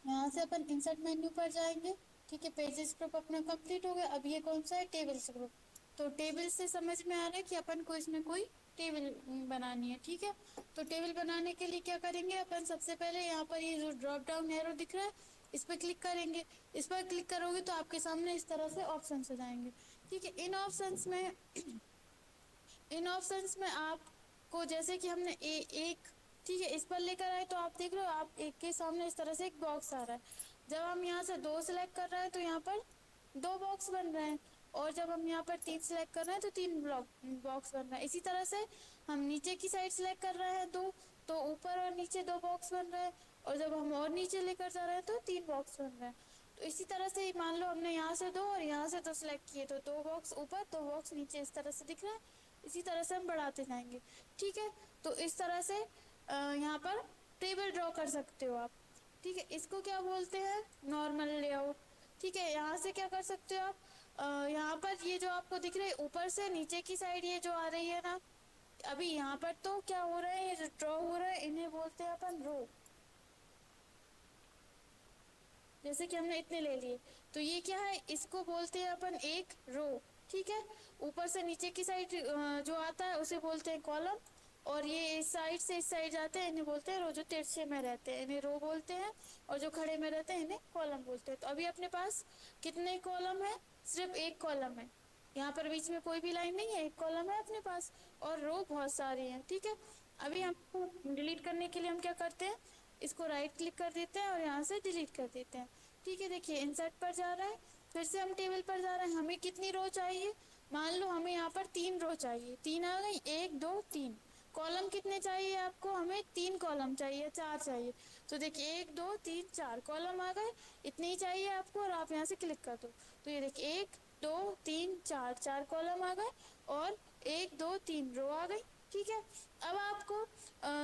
यहाँ से अपन insert menu पर जाएंगे। ठीक है, पेजेस ग्रुप अपना कंप्लीट हो गया। अब ये कौन सा है, टेबल्स ग्रुप। तो टेबल से समझ में आ रहा है कि अपन को इसमें कोई टेबल बनानी है। ठीक है, तो टेबल बनाने के लिए क्या करेंगे अपन, सबसे पहले यहाँ पर ये जो ड्रॉप डाउन एरो दिख रहा है इस पर क्लिक करेंगे। इस पर क्लिक करोगे तो आपके सामने इस तरह से ऑप्शन आ जाएंगे। ठीक है, इन ऑप्शंस में आपको जैसे कि हमने एक ठीक है इस पर लेकर आए तो आप देख रहे हो आप एक के सामने इस तरह से एक बॉक्स आ रहा है। जब हम यहाँ से 2 सिलेक्ट कर रहे हैं तो यहाँ पर 2 बॉक्स बन रहे हैं, और जब हम यहाँ पर 3 सिलेक्ट कर रहे हैं तो 3 बॉक्स बन रहा है। इसी तरह से हम नीचे की साइड सिलेक्ट कर रहे हैं 2, तो ऊपर और नीचे 2 बॉक्स बन रहे हैं, और जब हम और नीचे लेकर जा रहे हैं तो 3 बॉक्स बन रहे हैं। तो इसी तरह से मान लो हमने यहाँ से 2 और यहाँ से 2 सिलेक्ट किए तो 2 बॉक्स ऊपर 2 बॉक्स नीचे इस तरह से दिख रहा है। इसी तरह से हम बढ़ाते जाएंगे। ठीक है, तो इस तरह से यहाँ पर टेबल ड्रॉ कर सकते हो आप। ठीक है, इसको क्या बोलते हैं, नॉर्मल लेआउट। ठीक है, यहाँ से क्या कर सकते हो आप, यहाँ पर ये जो आपको दिख रहा है ऊपर से नीचे की साइड ये जो आ रही है ना, अभी यहाँ पर तो क्या हो रहा है, ये ड्रॉ हो रहा है, इन्हें बोलते हैं अपन रो। जैसे कि हमने इतने ले लिए तो ये क्या है, इसको बोलते हैं अपन एक रो। ठीक है, ऊपर से नीचे की साइड जो आता है उसे बोलते हैं कॉलम, और ये इस साइड से इस साइड जाते हैं इन्हें बोलते हैं रो। जो तिरछे में रहते हैं इन्हें रो बोलते हैं, और जो खड़े में रहते हैं इन्हें कॉलम बोलते हैं। तो अभी अपने पास कितने कॉलम है, सिर्फ एक कॉलम है। यहाँ पर बीच में कोई भी लाइन नहीं है, एक कॉलम है अपने पास, और रो बहुत सारी हैं। ठीक है, अभी हमको डिलीट करने के लिए हम क्या करते हैं, इसको राइट क्लिक कर देते हैं और यहाँ से डिलीट कर देते हैं। ठीक है, देखिए इंसर्ट पर जा रहा है, फिर से हम टेबल पर जा रहे हैं। हमें कितनी रो चाहिए, मान लो हमें यहाँ पर 3 रो चाहिए, 3 आ गई, 1 2 3। कॉलम कितने चाहिए आपको, हमें 3 कॉलम चाहिए, 4 चाहिए। तो देखिए 1 2 3 4 कॉलम आ गए, इतने ही चाहिए आपको, और आप यहाँ से क्लिक कर दो। तो ये देखिए 1 2 3 4 4 कॉलम आ गए, और 1 2 3 रो आ गई। ठीक है, अब आपको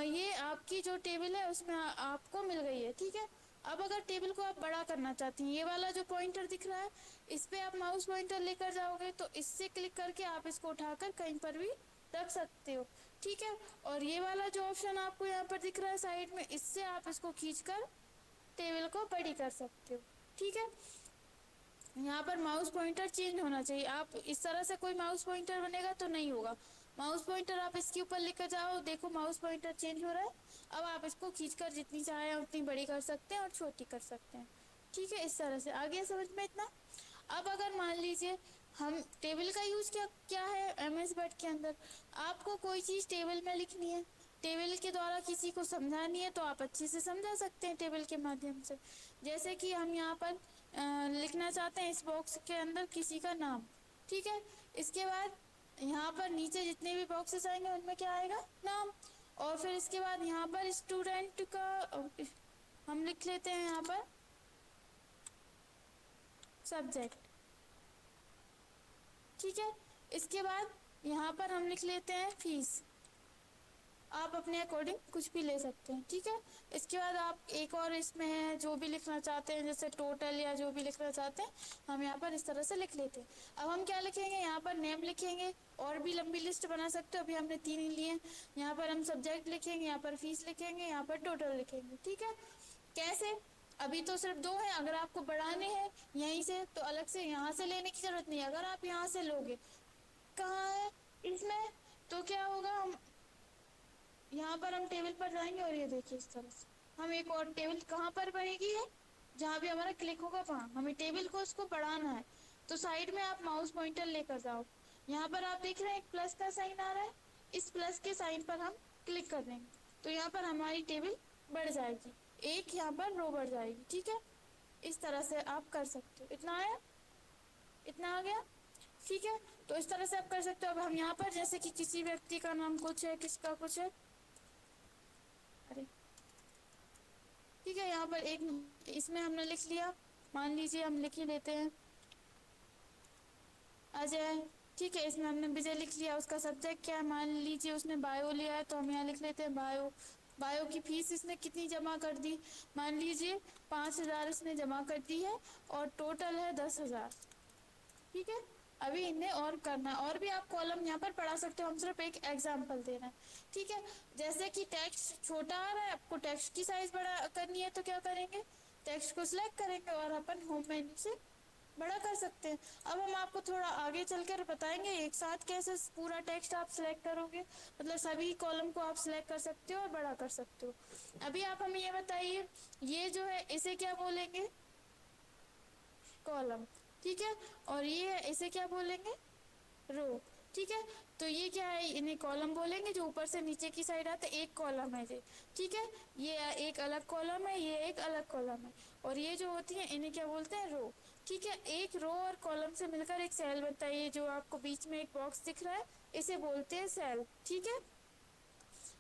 ये आपकी जो टेबल है उसमें आपको मिल गई है। ठीक है, अब अगर टेबल को आप बड़ा करना चाहती हैं, ये वाला जो पॉइंटर दिख रहा है इस पे आप माउस पॉइंटर लेकर जाओगे तो इससे क्लिक करके आप इसको उठाकर कहीं पर भी रख सकते हो। ठीक है, और ये वाला जो ऑप्शन आपको यहाँ पर दिख रहा है साइड में, इससे आप इसको खींचकर टेबल को बड़ी कर सकते हो। ठीक है, यहाँ पर माउस पॉइंटर चेंज होना चाहिए। आप इस तरह से कोई माउस पॉइंटर बनेगा तो नहीं होगा। माउस पॉइंटर आप इसके ऊपर लेकर जाओ, देखो माउस पॉइंटर चेंज हो रहा है। अब आप इसको खींचकर जितनी चाहे उतनी बड़ी कर सकते हैं और छोटी कर सकते हैं। ठीक है, इस तरह से आ गया समझ में इतना। अब अगर मान लीजिए हम टेबल का यूज क्या क्या है एमएस वर्ड के अंदर, आपको कोई चीज टेबल में लिखनी है, टेबल के द्वारा किसी को समझानी है, तो आप अच्छे से समझा सकते हैं टेबल के माध्यम से। जैसे कि हम यहाँ पर लिखना चाहते हैं इस बॉक्स के अंदर किसी का नाम। ठीक है, इसके बाद यहाँ पर नीचे जितने भी बॉक्सेस आएंगे उनमें क्या आएगा, नाम। और फिर इसके बाद यहाँ पर स्टूडेंट का हम लिख लेते हैं यहाँ पर सब्जेक्ट। ठीक है, इसके बाद यहाँ पर हम लिख लेते हैं फीस। आप अपने अकॉर्डिंग कुछ भी ले सकते हैं। ठीक है, इसके बाद आप एक और इसमें है जो भी लिखना चाहते हैं, जैसे टोटल या जो भी लिखना चाहते हैं हम यहाँ पर इस तरह से लिख लेते हैं। अब हम क्या लिखेंगे, यहाँ पर नेम लिखेंगे, और भी लंबी लिस्ट बना सकते हो, अभी हमने 3 ही लिए। यहाँ पर हम सब्जेक्ट लिखेंगे, यहाँ पर फीस लिखेंगे, यहाँ पर टोटल लिखेंगे। ठीक है, कैसे, अभी तो सिर्फ 2 है, अगर आपको बढ़ाने हैं यहीं से तो अलग से यहाँ से लेने की जरूरत नहीं है। अगर आप यहाँ से लोगे, कहाँ है इसमें, तो क्या होगा, हम यहाँ पर हम टेबल पर जाएंगे और ये देखिए इस तरह से हम एक और टेबल कहाँ पर बनेगी है, जहाँ भी हमारा क्लिक होगा वहाँ हमें टेबल को उसको बढ़ाना है। तो साइड में आप माउस पॉइंटर लेकर जाओ, यहाँ पर आप देख रहे हैं एक प्लस का साइन आ रहा है, इस प्लस के साइन पर हम क्लिक कर देंगे तो यहाँ पर हमारी टेबल बढ़ जाएगी, एक यहाँ पर रो बढ़ जाएगी। ठीक है, इस तरह से आप कर सकते हो। इतना आया, इतना आ गया। ठीक है, तो इस तरह से आप कर सकते हो। अब हम यहाँ पर जैसे कि किसी व्यक्ति का नाम कुछ है, किसका कुछ है, अरे ठीक है, यहाँ पर एक इसमें हमने लिख लिया, मान लीजिए हम लिख ही लेते हैं अजय। ठीक है, इसमें हमने विजय लिख लिया, उसका सब्जेक्ट क्या है, मान लीजिए उसने बायो लिया है तो हम यहाँ लिख लेते हैं बायो। बायो की फीस इसने कितनी जमा कर दी, मान लीजिए 5,000 इसने जमा कर दी है, और टोटल है 10,000। ठीक है, ابھی انہیں اور کرنا ہے، اور بھی آپ کالم یہاں پر پڑھا سکتے ہو، ہم صرف ایک ایگزامپل دے رہے ہیں، ٹھیک ہے؟ جیسے کہ ٹیکسٹ چھوٹا آ رہا ہے، آپ کو ٹیکسٹ کی سائز بڑا کرنی ہے تو کیا کریں گے، ٹیکسٹ کو سلیکٹ کریں گے اور اپن ہوم مینیو سے بڑا کر سکتے ہیں۔ اب ہم آپ کو تھوڑا آگے چل کر بتائیں گے ایک ساتھ کیسے پورا ٹیکسٹ آپ سلیکٹ کرو گے، مطلب سبھی کالم کو آپ سلیکٹ کر سکتے ہو اور بڑا کر سکتے ہو۔ ابھی آپ ہمیں یہ بتائیے، یہ جو ہے اسے کیا بولیں گے، کالم، ٹھیک ہے؟ اور یہ ہے اسے کیا بولیں گے، رو، ٹھیک ہے؟ تو یہ کیا ہے، انہیں کالم بولیں گے جو اوپر سے نیچے کی سائڈ آتے، ایک کالم ہے یہ، ٹھیک ہے؟ یہ ایک الگ کالم ہے، یہ ایک الگ کالم ہے، اور یہ جو ہوتی ہیں انہیں کیا بولتے ہیں، رو، ٹھیک ہے؟ ایک رو اور کالم سے مل کر ایک سیل بنتا ہے، یہ جو آپ کو بیچ میں ایک باکس دکھ رہا ہے اسے بولتے ہیں سیل، ٹھیک ہے؟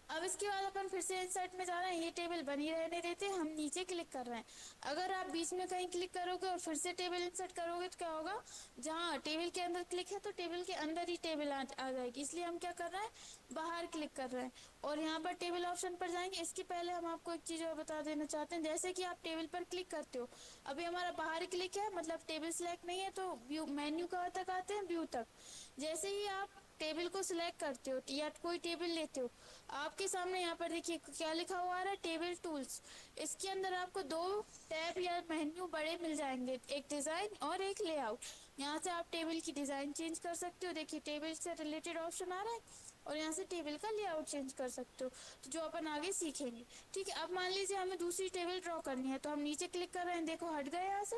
اب اس کے بعد اپن پھر سے انسرٹ میں جا رہے ہیں، یہ ٹیبل بنی رہنے دیتے ہیں، ہم نیچے کلک کر رہے ہیں۔ اگر آپ بیچ میں کہیں کلک کرو گے اور پھر سے ٹیبل انسرٹ کرو گے تو کیا ہوگا، جہاں ٹیبل کے اندر کلک ہے تو ٹیبل کے اندر ہی ٹیبل آ جائے گی، اس لیے ہم کیا کر رہے ہیں، باہر کلک کر رہے ہیں اور یہاں پر ٹیبل آپشن پر جائیں گے۔ اس کے پہلے ہم آپ کو ایک چیز اور بتا دینا چاہتے ہیں، جیسے کہ آپ ٹیبل پر کلک کرتے ہو، ابھی ہمارا باہر کلک ہے مطلب ٹیبل سلیکٹ نہیں ہے، تو ویو مینیو کہاں تک آتے ہیں، ویو تک۔ جیسے ہی آپ ٹیبل کو سلیکٹ کرتے ہو یا کوئی ٹیبل لیتے ہو، آپ کے سامنے یہاں پر دیکھیے کیا لکھا ہوا آ رہا ہے، ٹیبل ٹولز۔ اس کے اندر آپ کو دو ٹیب یا مینیو بڑے مل جائیں گے، ایک ڈیزائن اور ایک لے آؤٹ۔ یہاں سے آپ ٹیبل کی ڈیزائن چینج کر سکتے ہو، دیکھیے ٹیبل سے ریلیٹڈ آپشن آ رہا ہے، اور یہاں سے ٹیبل کا لے آؤٹ چینج کر سکتے ہو، تو جو اپن آگے سیکھیں گے، ٹھیک ہے؟ اب مان لیجیے ہمیں دوسری ٹیبل ڈرا کرنی ہے، تو ہم نیچے کلک کر رہے ہیں، دیکھو ہٹ گئے یہاں سے،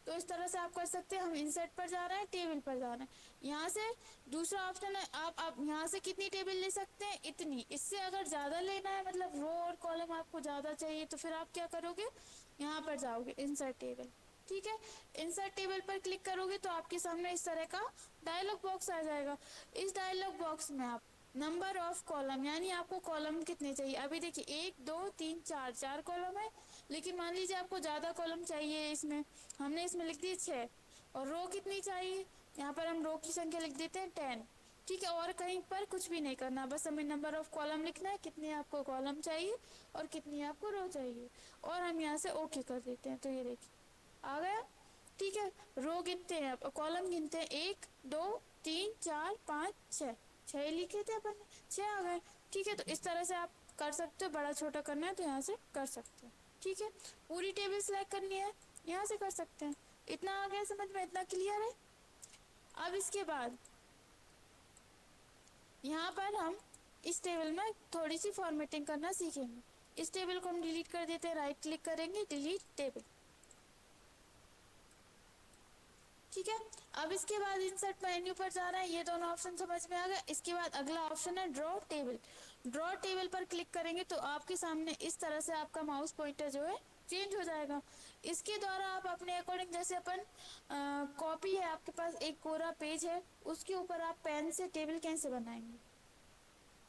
تو اس طرح سے آپ کر سکتے ہیں۔ ہم انسرٹ پر جا رہے ہیں، ٹیبل پر جا رہے ہیں، یہاں سے دوسرا آپشن ہے، آپ یہاں سے کتنی ٹیبل لے سکتے ہیں، اتنی، اس سے اگر زیادہ لینا ہے مطلب رو اور کالم آپ کو زیادہ چاہیے تو پھر آپ کیا کرو گے، یہاں پر جاؤ گے انسرٹ ٹیبل، ٹھیک ہے؟ انسرٹ ٹیبل پر کلک کرو گے تو آپ کے سامنے اس طرح کا ڈائلاگ باکس آ جائے گا۔ اس ڈائلاگ باکس میں آپ نمبر آف کالم، یعنی آپ کو کالم کتنے چاہیے، ابھی دیکھیے 1 2 3 4 4 کالم ہے، لیکن مان لیجیے آپ کو زیادہ کالم چاہیے، اس میں ہم نے اس میں لکھ دی 6، اور رو کتنی چاہیے، یہاں پر ہم رو کی سنکھیا لکھ دیتے ہیں 10، ٹھیک ہے؟ اور کہیں پر کچھ بھی نہیں کرنا، بس ہمیں نمبر آف کالم لکھنا ہے، کتنے آپ کو کالم چاہیے اور کتنی آپ کو رو چاہیے، اور ہم یہاں سے اوکے کر دیتے ہیں، تو یہ دیکھیے آ گیا، ٹھیک ہے؟ رو گنتے ہیں، کالم گنتے ہیں، 1 2 3 4 5 6، 6 لکھے تھے اپن نے، 6 آ گئے، ٹھیک ہے؟ تو اس طرح سے آپ کر سکتے ہو، بڑا چھوٹا کرنا ہے تو یہاں سے کر سکتے ہیں، ٹھیک ہے؟ پوری ٹیبل سلیکٹ کرنی ہے، یہاں سے کر سکتے ہیں۔ اتنا آ گیا سمجھ میں، اتنا کلیئر ہے؟ اب اس کے بعد یہاں پر ہم اس ٹیبل میں تھوڑی سی فارمیٹنگ کرنا سیکھیں گے۔ اس ٹیبل کو ہم ڈیلیٹ کر دیتے ہیں، رائٹ کلک کریں گے، ڈیلیٹ ٹیبل، ٹھیک ہے؟ اب اس کے بعد انسرٹ مینیو پر جا رہے ہیں، یہ دونوں آپشن سمجھ میں آ گئے۔ اس کے بعد اگلا آپشن ہے ڈرا ٹیبل، ڈرا ٹیبل پر کلک کریں گے تو آپ کے سامنے اس طرح سے آپ کا ماؤس پوائنٹر جو ہے چینج ہو جائے گا۔ اس کے دوارا آپ اپنے اکارڈنگ، جیسے اپن کاپی ہے آپ کے پاس، ایک کورا پیج ہے، اس کے اوپر آپ پین سے ٹیبل کیسے بنائیں گے،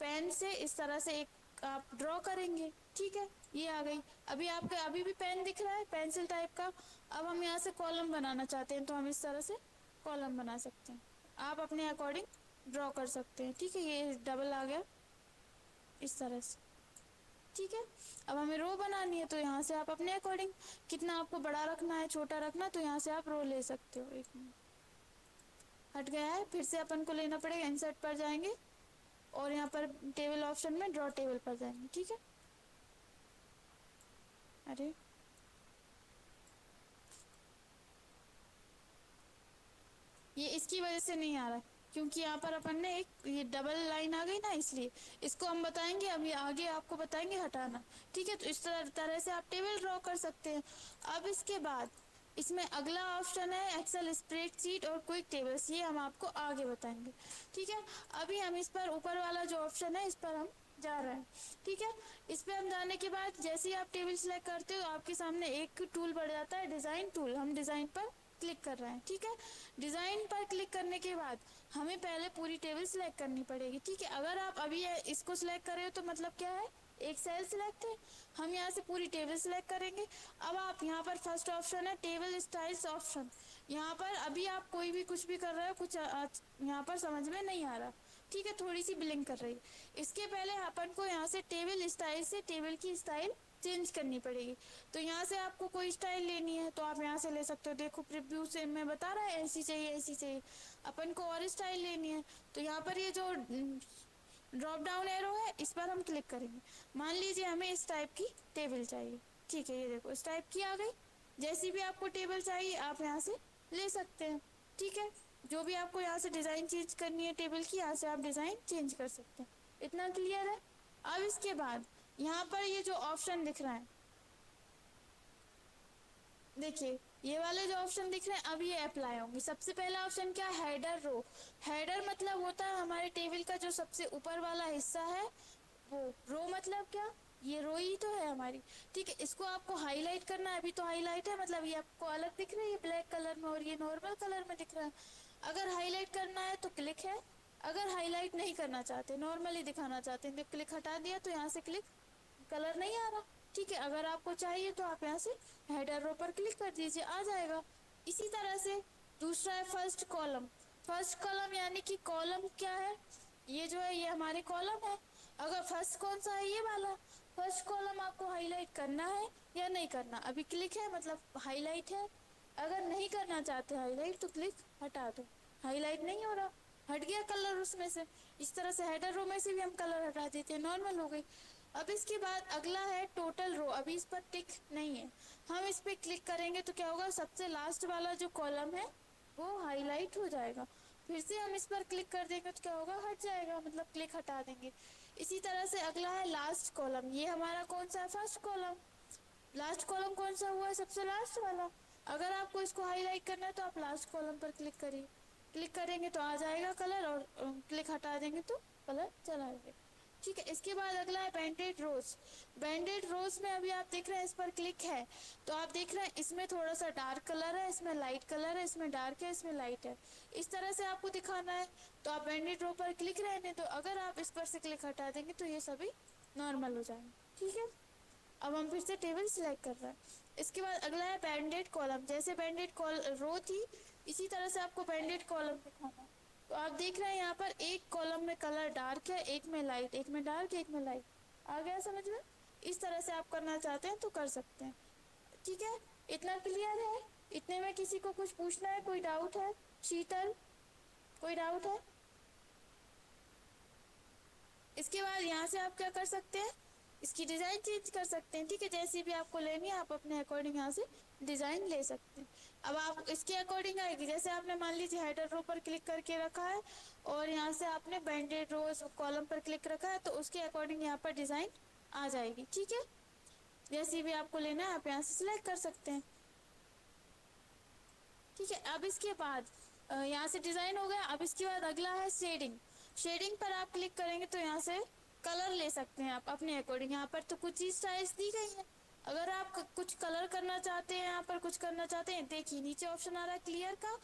پین سے اس طرح سے ایک آپ ڈرا کریں گے، ٹھیک ہے؟ یہ آ گئی، ابھی آپ کا ابھی بھی پین دکھ رہا ہے پینسل ٹائپ کا۔ اب ہم یہاں سے کالم بنانا چاہتے ہیں تو ہم اس طرح سے کالم بنا سکتے ہیں، آپ اپنے اکارڈنگ ڈرا کر سکتے ہیں، ٹھیک ہے؟ یہ ڈبل آ گیا اس طرح سے، ٹھیک ہے؟ اب ہمیں رو بنانی ہے تو یہاں سے آپ اپنے اکارڈنگ کتنا آپ کو بڑا رکھنا ہے چھوٹا رکھنا ہے تو یہاں سے آپ رو لے سکتے ہو۔ ایک منٹ، ہٹ گیا ہے، پھر سے اپن کو لینا پڑے گا، انسرٹ پر جائیں گے اور یہاں پر ٹیبل آپشن میں ڈرا ٹیبل پر جائیں گے، ٹھیک ہے؟ ارے یہ اس کی وجہ سے نہیں آ رہا ہے کیونکہ یہاں پر اپن نے ایک یہ ڈبل لائن آ گئی نا، اس لیے اس کو ہم بتائیں گے، ابھی آگے آپ کو بتائیں گے ہٹانا، ٹھیک ہے؟ تو اس طرح سے آپ ٹیبل ڈرا کر سکتے ہیں۔ اب اس کے بعد اس میں اگلا آپشن ہے ایکسل اسپریڈ شیٹ اور کوئک ٹیبلز، یہ ہم آپ کو آگے بتائیں گے، ٹھیک ہے؟ ابھی ہم اس پر اوپر والا جو آپشن ہے اس پر ہم جا رہے ہیں، ٹھیک ہے؟ اس پہ ہم جانے کے بعد جیسے ہی آپ ٹیبل سلیکٹ کرتے ہو آپ کے سامنے ایک ٹول بڑھ جاتا ہے ڈیزائن ٹول، ہم ڈیزائن پر کلک کر رہے ہیں، ٹھیک ہے؟ ڈیزائن پر کلک کرنے کے بعد ہمیں پہلے پوری ٹیبل سلیکٹ کرنی پڑے گی، ٹھیک ہے؟ اگر آپ ابھی اس کو سلیکٹ کر رہے ہو تو مطلب کیا ہے، ایک سیل سلیکٹ ہے، ہم یہاں سے پوری ٹیبل سلیکٹ کریں گے۔ اب آپ یہاں پر فرسٹ آپشن ہے ٹیبل اسٹائلس آپشن، یہاں پر ابھی آپ کوئی بھی کچھ بھی کر رہے ہو، کچھ یہاں پر سمجھ میں نہیں آ رہا، ठीक है, थोड़ी सी ब्लिंक कर रही है। इसके पहले अपन को यहाँ से टेबल स्टाइल से टेबल की स्टाइल चेंज करनी पड़ेगी। तो यहाँ से आपको कोई स्टाइल लेनी है तो आप यहाँ से ले सकते हो। देखो प्रीव्यू से मैं बता रहा है ऐसी चाहिए ऐसी चाहिए। अपन को और स्टाइल लेनी है तो यहाँ पर ये जो ड्रॉप डाउन एरो है इस पर हम क्लिक करेंगे। मान लीजिए हमें इस टाइप की टेबल चाहिए, ठीक है, ये देखो इस टाइप की आ गई। जैसी भी आपको टेबल चाहिए आप यहाँ से ले सकते हैं, ठीक है। जो भी आपको यहाँ से डिज़ाइन चेंज करनी है टेबल की, यहाँ से आप डिज़ाइन चेंज कर सकते हैं। इतना क्लियर है। अब इसके बाद यहाँ पर ये जो ऑप्शन दिख रहा है, देखिए ये वाले जो ऑप्शन दिख रहे हैं अब ये अप्लाई होंगे। सबसे पहला ऑप्शन क्या है, हेडर रो। हेडर मतलब होता है हमारे टेबल का जो सबसे ऊपर वाला हिस्सा है वो। रो मतलब क्या, ये रो ही तो है हमारी, ठीक है। इसको आपको हाईलाइट करना है, अभी तो हाईलाइट है, मतलब ये आपको अलग दिख रही है ब्लैक कलर में और ये नॉर्मल कलर में दिख रहा है। अगर हाईलाइट करना है तो क्लिक है, अगर हाईलाइट नहीं करना चाहते नॉर्मली दिखाना चाहते हैं तो क्लिक हटा दिया तो यहाँ से क्लिक कलर नहीं आ रहा, ठीक है। अगर आपको चाहिए तो आप यहाँ से हेडर रो पर क्लिक कर दीजिए, आ जाएगा। इसी तरह से दूसरा है फर्स्ट कॉलम। फर्स्ट कॉलम यानी कि कॉलम क्या है, ये जो है ये हमारे कॉलम है। अगर फर्स्ट कौन सा है, ये वाला फर्स्ट कॉलम आपको हाईलाइट करना है या नहीं करना। अभी क्लिक है मतलब हाईलाइट है, अगर नहीं करना चाहते हाईलाइट तो क्लिक हटा दो, हाईलाइट नहीं हो रहा, हट गया कलर उसमें से। इस तरह से हेडर रो में से भी हम कलर हटा देते हैं, नॉर्मल हो गई। अब इसके बाद अगला है टोटल रो। अभी इस पर टिक नहीं है, हम इस पर क्लिक करेंगे तो क्या होगा, सबसे लास्ट वाला जो कॉलम है वो हाईलाइट हो जाएगा। फिर से हम इस पर क्लिक कर देंगे तो क्या होगा, हट जाएगा, मतलब क्लिक हटा देंगे। इसी तरह से अगला है लास्ट कॉलम। ये हमारा कौन सा है, फर्स्ट कॉलम। लास्ट कॉलम कौन सा हुआ है, सबसे लास्ट वाला। अगर आपको इसको हाईलाइट करना है तो आप लास्ट कॉलम पर क्लिक करिए, क्लिक करेंगे तो आ जाएगा कलर, और क्लिक हटा देंगे तो कलर चला जाएगा, ठीक है। इसके बाद अगला है बैंडेड रोज। बैंडेड रोज में अभी आप देख रहे हैं इस पर क्लिक है तो आप देख रहे हैं इसमें थोड़ा सा डार्क कलर है, इसमें लाइट कलर है, इसमें डार्क है, इसमें लाइट है। इस तरह से आपको दिखाना है तो आप बैंडेड रो पर क्लिक रहने दो। अगर आप इस पर से क्लिक हटा देंगे तो ये सभी नॉर्मल हो जाएंगे, ठीक है। अब हम फिर से टेबल सिलेक्ट कर रहे हैं। इसके बाद अगला है बैंडेड कॉलम। जैसे बैंडेड रो थी इसी तरह से आपको बैंडेड कॉलम दिखाना है। तो आप देख रहे हैं यहाँ पर एक कॉलम में कलर डार्क है, एक में लाइट, एक में डार्क, एक में लाइट। आ गया समझ में। इस तरह से आप करना चाहते हैं तो कर सकते हैं, ठीक है। इतना क्लियर है। इतने में किसी को कुछ पूछना है, कोई डाउट है, शीतल कोई डाउट है। इसके बाद यहाँ से आप क्या कर सकते हैं, इसकी डिज़ाइन चेंज कर सकते हैं, ठीक है। जैसी भी आपको लेनी है आप अपने अकॉर्डिंग यहाँ से डिज़ाइन ले सकते हैं। अब आप इसके अकॉर्डिंग आएगी, जैसे आपने मान लीजिए हेडर रो पर क्लिक करके रखा है और यहाँ से आपने बैंडेड रोज कॉलम पर क्लिक रखा है तो उसके अकॉर्डिंग यहाँ पर डिज़ाइन आ जाएगी, ठीक है। जैसी भी आपको लेना है आप यहाँ से सिलेक्ट कर सकते हैं, ठीक है। अब इसके बाद यहाँ से डिज़ाइन हो गया। अब इसके बाद अगला है शेडिंग। शेडिंग पर आप क्लिक करेंगे तो यहाँ से कलर ले सकते हैं आप अपने अकॉर्डिंग। यहाँ पर तो कुछ चीज स्टाइल्स दी गई है, अगर आप कुछ कलर करना चाहते हैं, यहाँ पर कुछ करना चाहते हैं, देखिए नीचे ऑप्शन आ रहा है क्लियर का।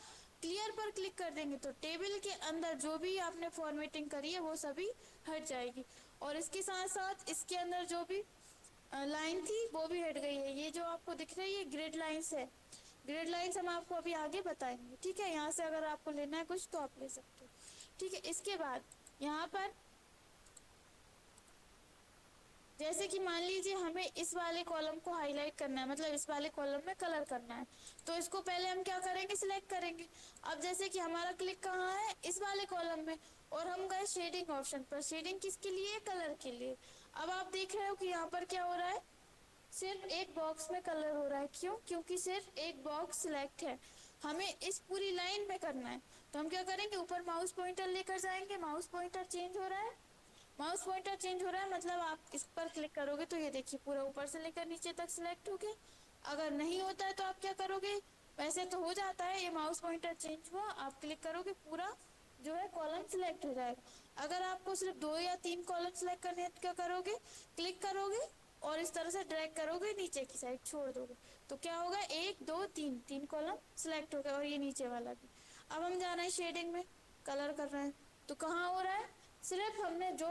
क्लियर पर क्लिक कर देंगे तो टेबल के अंदर जो भी आपने फॉर्मेटिंग करी है वो सभी हट जाएगी, और इसके साथ साथ इसके अंदर जो भी लाइन थी वो भी हट गई है। ये जो आपको दिख रही है ग्रिड लाइन्स है, ग्रिड लाइन्स हम आपको अभी आगे बताएंगे, ठीक है। यहाँ से अगर आपको लेना है कुछ तो आप ले सकते हो, ठीक है। इसके बाद यहाँ पर जैसे कि मान लीजिए हमें इस वाले कॉलम को हाईलाइट करना है, मतलब इस वाले कॉलम में कलर करना है, तो इसको पहले हम क्या करेंगे, सिलेक्ट करेंगे। अब जैसे कि हमारा क्लिक कहाँ है, इस वाले कॉलम में, और हम गए शेडिंग ऑप्शन पर। शेडिंग किसके लिए, कलर के लिए। अब आप देख रहे हो कि यहाँ पर क्या हो रहा है, सिर्फ एक बॉक्स में कलर हो रहा है। क्यों, क्योंकि सिर्फ एक बॉक्स सिलेक्ट है, हमें इस पूरी लाइन में करना है। तो हम क्या करेंगे, ऊपर माउस पॉइंटर लेकर जाएंगे, माउस पॉइंटर चेंज हो रहा है, माउस पॉइंटर चेंज हो रहा है, मतलब आप इस पर क्लिक करोगे तो ये देखिए पूरा ऊपर से लेकर नीचे तक सिलेक्ट हो गया। अगर नहीं होता है तो आप क्या करोगे, वैसे तो हो जाता है, ये माउस पॉइंटर चेंज हुआ, आप क्लिक करोगे पूरा जो है कॉलम सिलेक्ट हो जाएगा। अगर आपको सिर्फ 2 या 3 कॉलम सिलेक्ट करने हैं तो क्या करोगे, क्लिक करोगे और इस तरह से ड्रैग करोगे, नीचे की साइड छोड़ दोगे तो क्या होगा, 1 2 3 3 कॉलम सिलेक्ट हो गया, और ये नीचे वाला भी। अब हम जाना है शेडिंग में, कलर कर रहे हैं तो कहाँ हो रहा है, सिर्फ हमने जो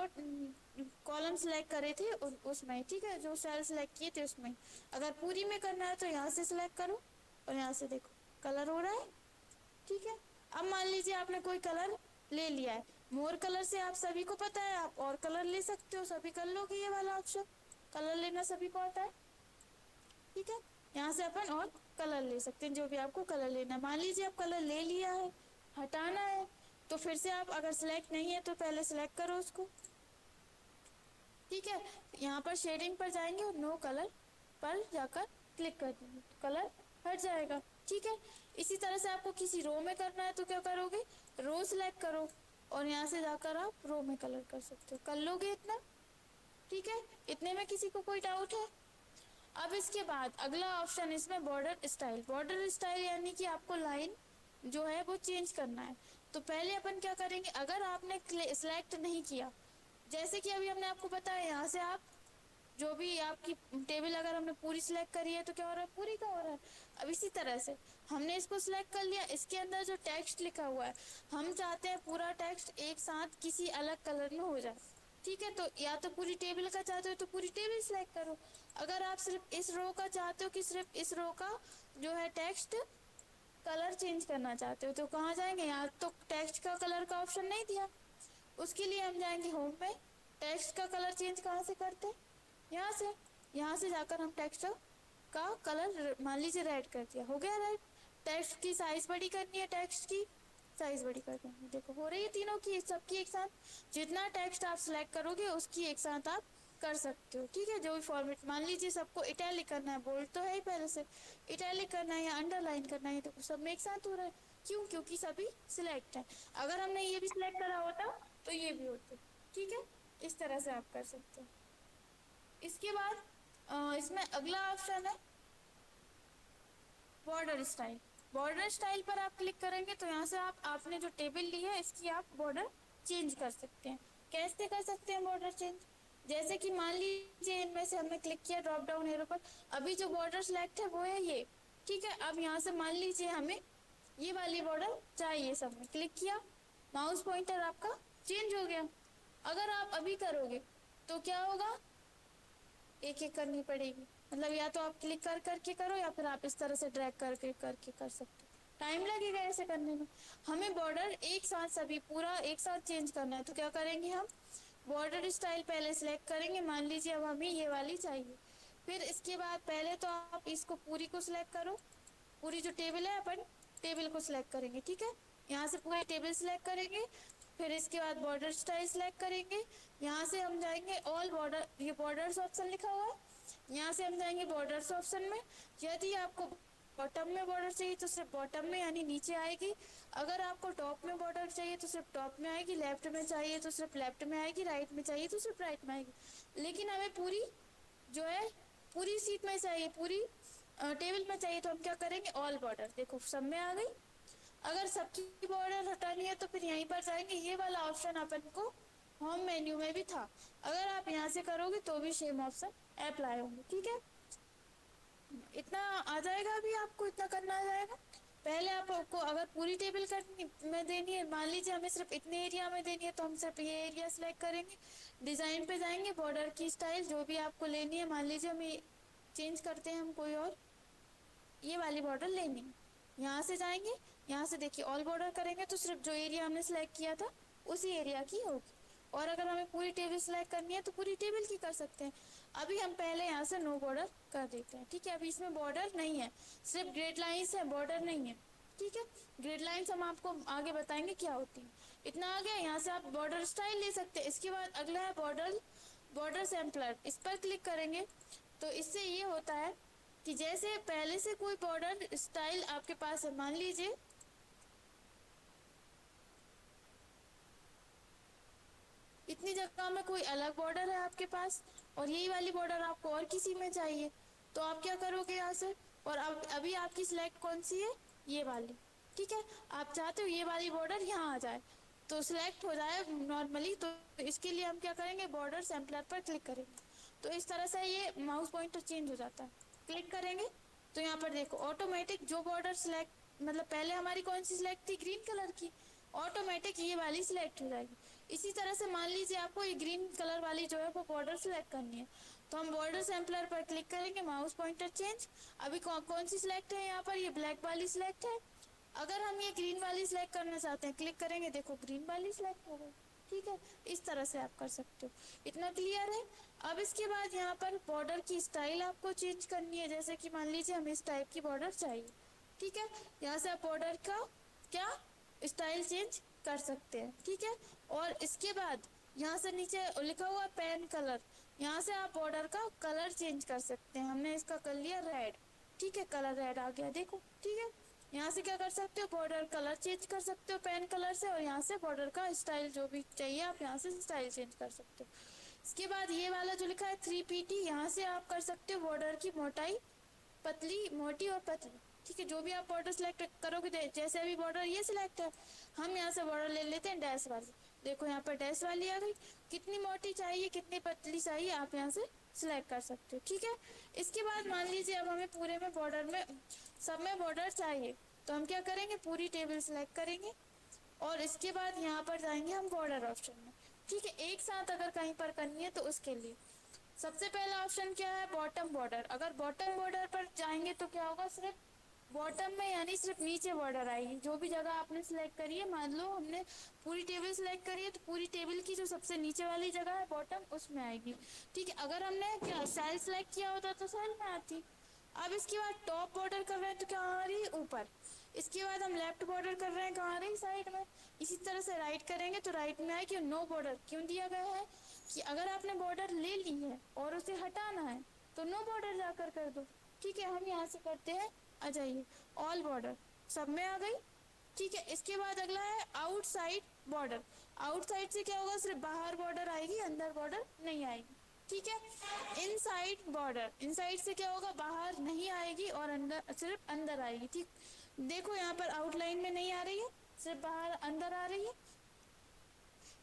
कॉलम सिलेक्ट करे थे उसमें, ठीक है, जो सेल सिलेक्ट किए थे उसमें। अगर पूरी में करना है तो यहाँ से सिलेक्ट करो और यहाँ से देखो कलर हो रहा है, ठीक है। अब मान लीजिए आपने कोई कलर ले लिया है, मोर कलर से आप सभी को पता है, आप और कलर ले सकते हो, सभी कर लोगे ये वाला ऑप्शन, कलर लेना सभी को आता है, ठीक है। यहाँ से अपन और कलर ले सकते हैं, जो भी आपको कलर लेना है। मान लीजिए आप कलर ले लिया है, हटाना है, तो फिर से आप अगर सिलेक्ट नहीं है तो पहले सिलेक्ट करो उसको, ठीक है। यहाँ पर शेडिंग पर जाएंगे और नो कलर पर जाकर क्लिक कर देंगे, कलर हट जाएगा, ठीक है। इसी तरह से आपको किसी रो में करना है तो क्या करोगे, रो सिलेक्ट करो और यहाँ से जाकर आप रो में कलर कर सकते हो, कर लोगे इतना, ठीक है। इतने में किसी को कोई डाउट है? अब इसके बाद अगला ऑप्शन इसमें बॉर्डर स्टाइल। बॉर्डर स्टाइल यानी कि आपको लाइन जो है वो चेंज करना है। तो पहले अपन क्या करेंगे, अगर आपने सिलेक्ट नहीं किया, जैसे कि अभी हमने आपको बताया, यहाँ से आप जो भी आपकी टेबल अगर हमने पूरी सिलेक्ट करी है तो क्या हो रहा है, पूरी का हो रहा है। अब इसी तरह से हमने इसको सिलेक्ट कर लिया, इसके अंदर जो टेक्स्ट लिखा हुआ है, हम चाहते हैं पूरा टेक्स्ट एक साथ किसी अलग कलर में हो जाए, ठीक है। तो या तो पूरी टेबल का चाहते हो तो पूरी टेबल सिलेक्ट करो, अगर आप सिर्फ इस रो का चाहते हो कि सिर्फ इस रो का जो है टेक्स्ट कलर चेंज करना चाहते हो, तो कहाँ जाएंगे, यहाँ तो टेक्स्ट का कलर का ऑप्शन नहीं दिया, उसके लिए हम जाएंगे होम में। टेक्स्ट का कलर चेंज कहाँ से करते हैं, यहाँ से जाकर हम टेक्स्ट का कलर मान लीजिए रेड कर दिया, हो गया रेड। टेक्स्ट की साइज बड़ी करनी है, टेक्स्ट की साइज बड़ी कर देंगे, देखो हो रही है तीनों की, सबकी एक साथ, जितना टेक्स्ट आप सिलेक्ट करोगे उसकी एक साथ आप कर सकते हो, ठीक है। जो भी फॉर्मेट, मान लीजिए सबको इटैलिक करना है, बोल्ड तो है ही पहले से, इटैलिक करना है या अंडरलाइन करना है, तो सब में एक साथ हो रहा है, क्यों, क्योंकि सभी सिलेक्ट है। अगर हमने ये भी सिलेक्ट करा होता तो ये भी होते, ठीक है। इस तरह से आप कर सकते हो। इसके बाद इसमें अगला ऑप्शन है बॉर्डर स्टाइल। बॉर्डर स्टाइल पर आप क्लिक करेंगे तो यहाँ से आपने जो टेबल ली है इसकी आप बॉर्डर चेंज कर सकते हैं। कैसे कर सकते हैं बॉर्डर चेंज, जैसे कि मान लीजिए इनमें से हमने क्लिक किया ड्रॉप डाउन एरो पर, अभी जो बॉर्डर सिलेक्ट है वो है ये, ठीक है। अब यहाँ से मान लीजिए हमें ये वाली बॉर्डर चाहिए, सब में क्लिक किया, माउस पॉइंटर आपका चेंज हो गया। अगर आप अभी करोगे तो क्या होगा, एक एक करनी पड़ेगी, मतलब या तो आप क्लिक कर करके करो या फिर आप इस तरह से ड्रैग करके करके कर सकते हो, टाइम लगेगा ऐसे करने में। हमें बॉर्डर एक साथ सभी पूरा एक साथ चेंज करना है, तो क्या करेंगे, हम बॉर्डर स्टाइल पहले सिलेक्ट करेंगे, मान लीजिए अब हमें ये वाली चाहिए, फिर इसके बाद पहले तो आप इसको पूरी को सिलेक्ट करो, पूरी जो टेबल है अपन टेबल को सिलेक्ट करेंगे, ठीक है। यहाँ से पूरी टेबल सिलेक्ट करेंगे, फिर इसके बाद बॉर्डर स्टाइल सिलेक्ट करेंगे, यहाँ से हम जाएंगे ऑल बॉर्डर, ये बॉर्डर्स ऑप्शन लिखा हुआ है, यहाँ से हम जाएंगे बॉर्डर्स ऑप्शन में। यदि आपको बॉटम में बॉर्डर चाहिए तो सिर्फ बॉटम में यानी नीचे आएगी, अगर आपको टॉप में बॉर्डर चाहिए तो सिर्फ टॉप में आएगी, लेफ्ट में चाहिए तो सिर्फ लेफ्ट में आएगी, राइट में चाहिए तो सिर्फ राइट में आएगी। लेकिन हमें पूरी जो है पूरी सीट में चाहिए, पूरी टेबल में चाहिए, तो हम क्या करेंगे, ऑल बॉर्डर, देखो सब में आ गई। अगर सबकी बॉर्डर हटानी है तो फिर यहीं पर जाएंगे, ये वाला ऑप्शन अपन को होम मेन्यू में भी था, अगर आप यहाँ से करोगे तो भी सेम ऑप्शन अप्लाई होंगे, ठीक है। इतना आ जाएगा, अभी आपको इतना करना आ जाएगा। पहले आपको अगर पूरी टेबल करनी में देनी है, मान लीजिए हमें सिर्फ इतने एरिया में देनी है, तो हम सिर्फ ये एरिया सिलेक्ट करेंगे, डिजाइन पे जाएंगे, बॉर्डर की स्टाइल जो भी आपको लेनी है, मान लीजिए हम ये चेंज करते हैं, हम कोई और ये वाली बॉर्डर लेनी है, यहाँ से जाएंगे, यहाँ से देखिए ऑल बॉर्डर करेंगे तो सिर्फ जो एरिया हमने सिलेक्ट किया था उसी एरिया की होगी, और अगर हमें पूरी टेबल सिलेक्ट करनी है तो पूरी टेबल की कर सकते हैं। अभी हम पहले यहाँ से नो बॉर्डर कर देते हैं, ठीक है। अभी इसमें बॉर्डर नहीं है, सिर्फ ग्रेड लाइन्स है, बॉर्डर नहीं है, ठीक है। ग्रेड लाइन्स हम आपको आगे बताएंगे क्या होती है। इतना आ गया, यहाँ से आप बॉर्डर स्टाइल ले सकते हैं। इसके बाद अगला है बॉर्डर सैम्पलर, इस पर क्लिक करेंगे तो इससे ये होता है कि जैसे पहले से कोई बॉर्डर स्टाइल आपके पास है, मान लीजिए इतनी जगह में कोई अलग बॉर्डर है आपके पास और यही वाली बॉर्डर आपको और किसी में चाहिए, तो आप क्या करोगे यहाँ से, और अब अभी आपकी सिलेक्ट कौन सी है, ये वाली, ठीक है। आप चाहते हो ये वाली बॉर्डर यहाँ आ जाए तो सिलेक्ट हो जाए नॉर्मली, तो इसके लिए हम क्या करेंगे, बॉर्डर सैम्पलर पर क्लिक करेंगे, तो इस तरह से ये माउस पॉइंटर चेंज हो जाता है। क्लिक करेंगे तो यहाँ पर देखो ऑटोमेटिक जो बॉर्डर सिलेक्ट, मतलब पहले हमारी कौन सी सिलेक्ट थी, ग्रीन कलर की, ऑटोमेटिक ये वाली सिलेक्ट हो जाएगी। इसी तरह से मान लीजिए आपको ये ग्रीन कलर वाली जो है वो बॉर्डर सिलेक्ट करनी है, तो हम बॉर्डर सैम्पलर पर क्लिक करेंगे, माउस पॉइंटर चेंज, अभी कौन सी सिलेक्ट है, यहाँ पर ये ब्लैक वाली सिलेक्ट है, अगर हम ये ग्रीन वाली सिलेक्ट करना चाहते हैं, क्लिक करेंगे, देखो ग्रीन वाली सिलेक्ट हो गई। ठीक है, इस तरह से आप कर सकते हो। इतना क्लियर है। अब इसके बाद यहाँ पर बॉर्डर की स्टाइल आपको चेंज करनी है। जैसे कि मान लीजिए हमें इस टाइप की बॉर्डर चाहिए। ठीक है, यहाँ से आप बॉर्डर का क्या स्टाइल चेंज कर सकते हैं। ठीक है, और इसके बाद यहाँ से नीचे लिखा हुआ पेन कलर, यहाँ से आप बॉर्डर का कलर चेंज कर सकते हैं। हमने इसका कर लिया रेड। ठीक है, कलर रेड आ गया, देखो। ठीक है, यहाँ से क्या कर सकते हो, बॉर्डर कलर चेंज कर सकते हो पेन कलर से, और यहाँ से बॉर्डर का स्टाइल जो भी चाहिए आप यहाँ से स्टाइल चेंज कर सकते हो। इसके बाद ये वाला जो लिखा है 3PT, यहाँ से आप कर सकते हो बॉर्डर की मोटाई पतली, मोटी और पतली। ठीक है, जो भी आप बॉर्डर सिलेक्ट करोगे, जैसे अभी बॉर्डर ये सिलेक्ट है, हम यहाँ से बॉर्डर ले लेते हैं डैश वाली। देखो यहाँ पर डैश वाली आ गई। कितनी मोटी चाहिए, कितनी पतली चाहिए, आप यहाँ से सिलेक्ट कर सकते हो। ठीक है, इसके बाद मान लीजिए अब हमें पूरे में बॉर्डर में सब में बॉर्डर चाहिए, तो हम क्या करेंगे, पूरी टेबल सिलेक्ट करेंगे और इसके बाद यहाँ पर जाएंगे हम बॉर्डर ऑप्शन में। ठीक है, एक साथ अगर कहीं पर करनी है तो उसके लिए सबसे पहला ऑप्शन क्या है, बॉटम बॉर्डर। अगर बॉटम बॉर्डर पर जाएंगे तो क्या होगा, सिर्फ बॉटम में यानी सिर्फ नीचे बॉर्डर आएगी। जो भी जगह आपने सिलेक्ट करी है, मान लो हमने पूरी टेबल सिलेक्ट करी है, तो पूरी टेबल की जो सबसे नीचे वाली जगह है बॉटम, उसमें आएगी। ठीक है, अगर हमने क्या सेल सिलेक्ट किया होता तो सेल में आती। अब इसके बाद टॉप बॉर्डर कर रहे हैं तो क्या आ रही है, ऊपर। इसके बाद हम लेफ्ट बॉर्डर कर रहे हैं, कहाँ आ रही, साइड में। इसी तरह से राइट करेंगे तो राइट में आएगी। नो बॉर्डर क्यों दिया गया है, कि अगर आपने बॉर्डर ले ली है और उसे हटाना है तो नो बॉर्डर जाकर कर दो। ठीक है, हम यहाँ से करते हैं, आ जाइए, ऑल बॉर्डर सब में आ गई। ठीक है, इसके बाद अगला है आउटसाइड बॉर्डर। आउटसाइड से क्या होगा, सिर्फ बाहर बॉर्डर आएगी, अंदर बॉर्डर नहीं आएगी। ठीक है, इनसाइड बॉर्डर, इनसाइड से क्या होगा, बाहर नहीं आएगी और अंदर, सिर्फ अंदर आएगी। ठीक, देखो यहाँ पर आउटलाइन में नहीं आ रही है, सिर्फ बाहर अंदर आ रही है।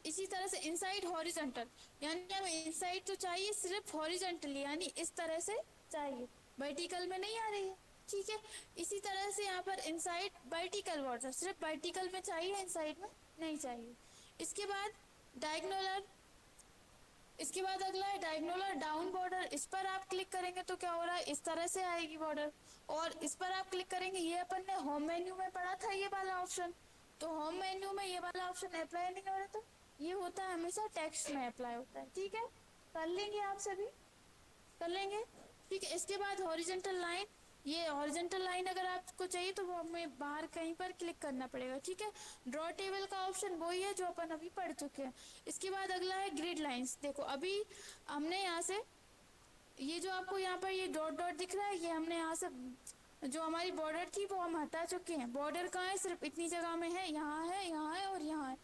इसी तरह से इनसाइड हॉरिजॉन्टल, यानी हमें इनसाइड तो चाहिए सिर्फ हॉरिजॉन्टली, यानी इस तरह से चाहिए, वर्टिकल में नहीं आ रही है। ठीक है, इसी तरह से यहाँ पर इनसाइड वर्टिकल बॉर्डर, सिर्फ वर्टिकल में चाहिए, इनसाइड में नहीं चाहिए। इसके बाद डायगोनल, इसके बाद अगला है डायगोनल डाउन बॉर्डर। इस पर आप क्लिक करेंगे तो क्या हो रहा है, इस तरह से आएगी बॉर्डर, और इस पर आप क्लिक करेंगे, ये अपन ने होम मेन्यू में पढ़ा था ये वाला ऑप्शन, तो होम मेन्यू में ये वाला ऑप्शन अप्लाई नहीं हो रहा, तो ये होता है हमेशा टेक्स्ट में अप्लाई होता है। ठीक है, कर लेंगे, आप सभी कर लेंगे। ठीक है, इसके बाद हॉरिजॉन्टल लाइन, ये हॉरिजॉन्टल लाइन अगर आपको चाहिए तो वो हमें बाहर कहीं पर क्लिक करना पड़ेगा। ठीक है, ड्रॉ टेबल का ऑप्शन वही है जो अपन अभी पढ़ चुके हैं। इसके बाद अगला है ग्रिड लाइंस। देखो अभी हमने यहाँ से ये जो आपको यहाँ पर ये डॉट डॉट दिख रहा है, ये हमने यहाँ से जो हमारी बॉर्डर थी वो हम हटा चुके हैं। बॉर्डर कहाँ है, सिर्फ इतनी जगह में है, यहाँ है, यहाँ है और यहाँ है।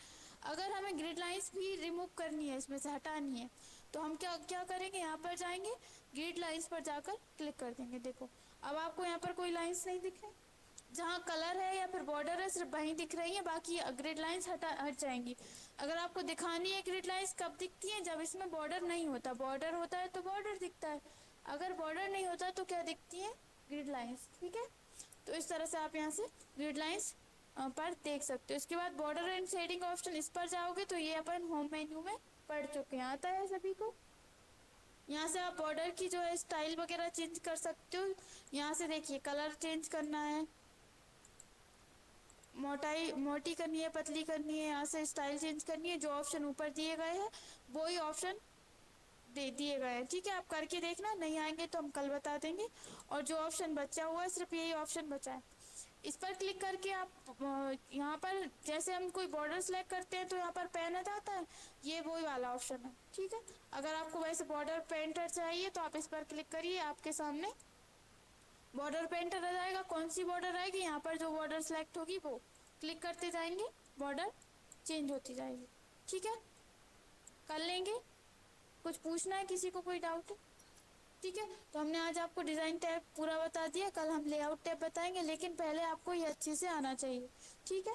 अगर हमें ग्रिड लाइंस भी रिमूव करनी है, इसमें से हटानी है, तो हम क्या क्या करेंगे, यहाँ पर जाएंगे, ग्रिड लाइंस पर जाकर क्लिक कर देंगे। देखो अब आपको यहाँ पर कोई लाइंस नहीं दिख रही, जहाँ कलर है या फिर बॉर्डर है सिर्फ वहीं दिख रही है, बाकी ग्रिड लाइंस हट जाएंगी। अगर आपको दिखानी है ग्रिड लाइंस कब दिखती है, जब इसमें बॉर्डर नहीं होता। बॉर्डर होता है तो बॉर्डर दिखता है, अगर बॉर्डर नहीं होता तो क्या दिखती है, ग्रिड लाइंस। ठीक है, तो इस तरह से आप यहाँ से ग्रिड लाइंस पर देख सकते हो। इसके बाद बॉर्डर एंड शेडिंग ऑप्शन, इस पर जाओगे तो ये अपन होम मेन्यू में पढ़ चुके हैं, आता है सभी को। यहाँ से आप बॉर्डर की जो है स्टाइल वगैरह चेंज कर सकते हो। यहाँ से देखिए कलर चेंज करना है, मोटाई मोटी करनी है, पतली करनी है, यहाँ से स्टाइल चेंज करनी है। जो ऑप्शन ऊपर दिए गए हैं वही ऑप्शन दे दिए गए हैं। ठीक है, आप करके देखना, नहीं आएंगे तो हम कल बता देंगे। और जो ऑप्शन बचा हुआ है सिर्फ यही ऑप्शन बचा है, इस पर क्लिक करके आप यहाँ पर जैसे हम कोई बॉर्डर सेलेक्ट करते हैं तो यहाँ पर पेन आता है, ये वही वाला ऑप्शन है। ठीक है, अगर आपको वैसे बॉर्डर पेंटर चाहिए तो आप इस पर क्लिक करिए, आपके सामने बॉर्डर पेंटर आ जाएगा। कौन सी बॉर्डर आएगी, यहाँ पर जो बॉर्डर सेलेक्ट होगी वो क्लिक करते जाएंगे, बॉर्डर चेंज होती जाएगी। ठीक है, कर लेंगे। कुछ पूछना है किसी को, कोई डाउट है? ठीक है, तो हमने आज आपको डिज़ाइन टैब पूरा बता दिया, कल हम लेआउट टैब बताएंगे, लेकिन पहले आपको ये अच्छे से आना चाहिए। ठीक है,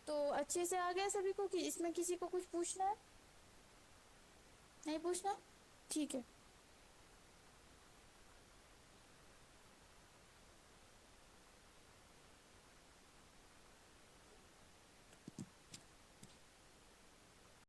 तो अच्छे से आ गया सभी को, कि इसमें किसी को कुछ पूछना है, नहीं पूछना? ठीक है।